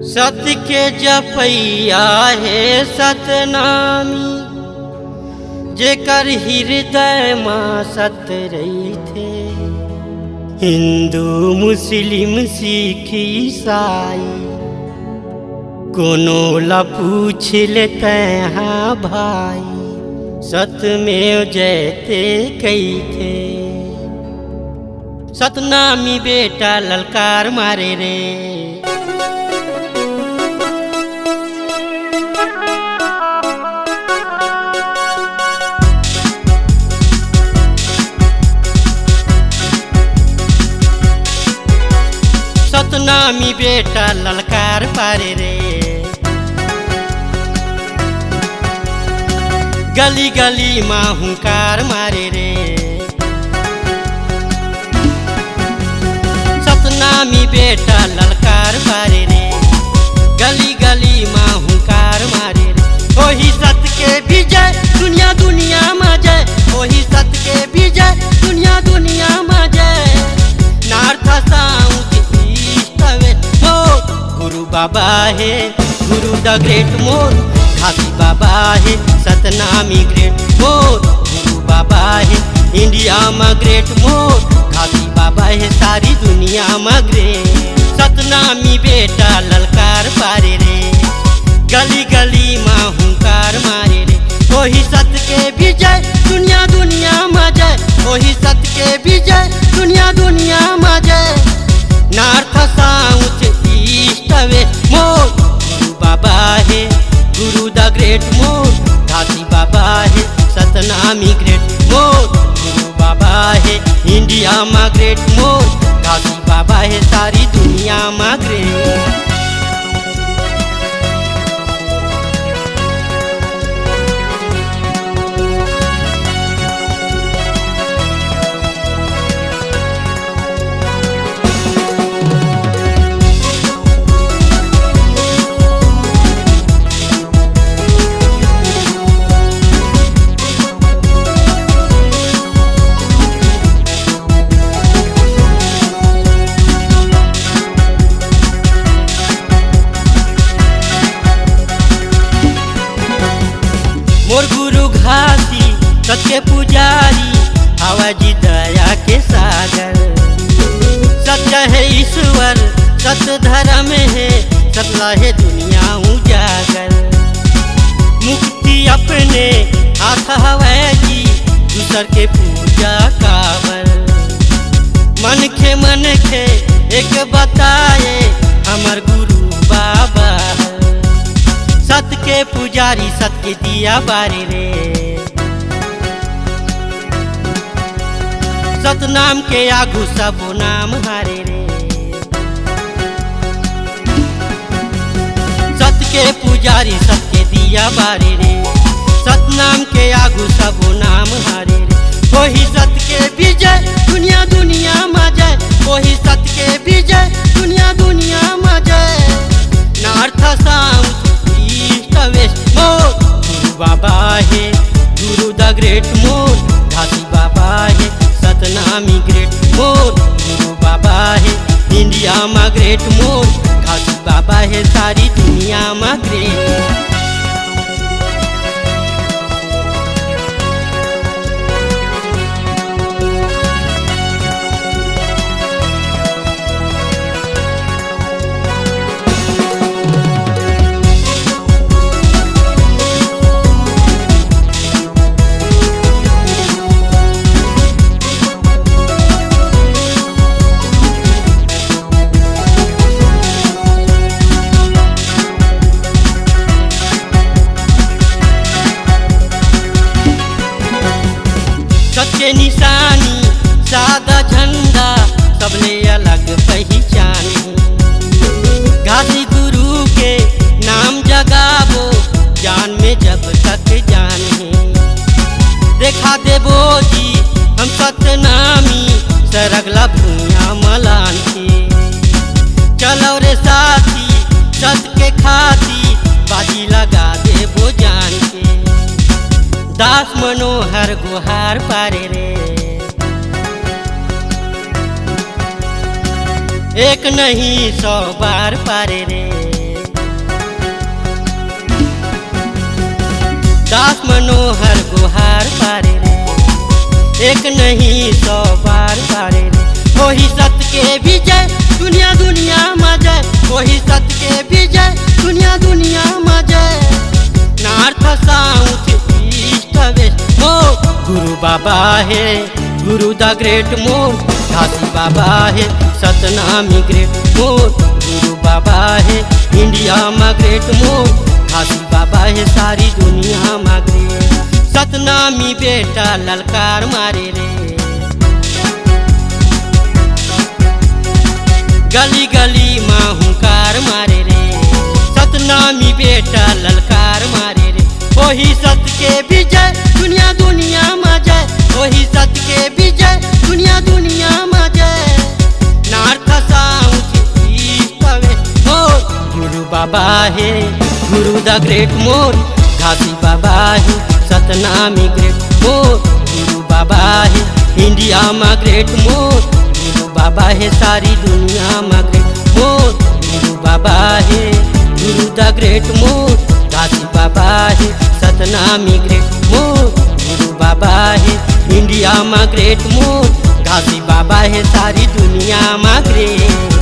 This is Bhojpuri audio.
सत्य के जपैया है सतनामी, जेकर हृदय माँ सत रही थे। हिंदू मुस्लिम सिख ईसाई कोनो ला पूछ लेते हाँ भाई, सतमेव जयते कही थे। सतनामी बेटा ललकार मारे रे, सतनामी बेटा ललकार पारे रे। गली गली माँ हुंकार मारे रे, सतनामी बेटा ललकार पारे रे। गली गली माँ हुंकार मारे रे। ओही सत के विजय दुनिया दुनिया में जय, ओही सत के विजय दुनिया दुनिया में जय। नॉर्थ साउथ गुरु बाबा है, गुरु द ग्रेट मोर। घासी बाबा है, सतनामी ग्रेट मोर। गुरु बाबा है, इंडिया में ग्रेट मोर। घासी बाबा है, सारी दुनिया में ग्रेट। सतनामी बेटा ललकार पारे रे, गली गली माँ हुंकार मारे रे। वही सत के विजय दुनिया दुनिया में जय, वही सत के विजय दुनिया दुनिया में जय। नॉर्थ साउथ ईस्ट वेस्ट मोर। गुरु बाबा है, गुरु द ग्रेट मोर। घासी बाबा है, सतनामी ग्रेट मोर। गुरु बाबा है, इंडिया में ग्रेट मोर। घासी बाबा है, सारी दुनिया में ग्रेट। मोर गुरु घासी सत्य पुजारी, आवाजी दया के सागर। सत्य है ईश्वर, सत्य धर्म है, सतला है दुनिया उजागर। मुक्ति अपने हाथ हवै जी, दूसर के पूजा काबर। मन खे एक बताए, हमर गुरु बाबा। सत के पुजारी सत के दिया बारे रे। सतनाम के आगू सब नाम हारे रे। सत के पुजारी सत के दिया बारे रे। सतनाम के आगू सब नाम हारे रे। वही सत के विजय दुनिया दुनिया में जय, वही सत के विजय दुनिया दुनिया में जय। नॉर्थ साउथ वेस्ट मोर। गुरु बाबा है, गुरु द ग्रेट मोर। घासी बाबा है, सतनामी ग्रेट मोर। गुरु बाबा है, इंडिया में ग्रेट मोर। घासी बाबा है, सारी दुनिया में ग्रेट। सबके निशानी सादा झंडा, सबले अलग पहचान। घासी गुरु के नाम जगाबो, जान में जब तक जान है। देखा देबो जी हम सतनामी, सरगला भूया मलान के। चलो रे साथी सत के खाती, बाजी लगा देबो जान के। दास मनोहर गुहार पारे रे। एक नहीं 100 बार पारे रे। दास मनोहर गुहार पारे रे, एक नहीं 100 बार पारे रे। वही सत्य के विजय दुनिया दुनिया में जय, वही सत्य के विजय दुनिया दुनिया में जय। नॉर्थ साउथ ईस्ट वेस्ट मोर गुरु बाबा है, गुरु द ग्रेट मोर घासी बाबा है, सतनामी ग्रेट मोर गुरु बाबा है, इंडिया में ग्रेट मोर घासी बाबा है, सारी दुनिया में ग्रेट। सतनामी बेटा ललकार मारे रे, गली गली माँ हुंकार मारे रे। सतनामी बेटा ललकार मारे रे, वही सत्य के विजय दुनिया दुनिया में जय, वही सत्य के विजय दुनिया दुनिया में जय। नॉर्थ साउथ ईस्ट वेस्ट मोर गुरु बाबा है, गुरु द ग्रेट मोर घासी बाबा है, सतनामी ग्रेट मोर गुरु बाबा है, इंडिया में ग्रेट मोर गुरु बाबा है, सारी दुनिया में ग्रेट मोर गुरु बाबा है, गुरु द ग्रेट मोर घासी बाबा है, सतनामी ग्रेट मोर गुरु बाबा है, इंडिया में ग्रेट मोर घासी बाबा है, सारी दुनिया में ग्रेट।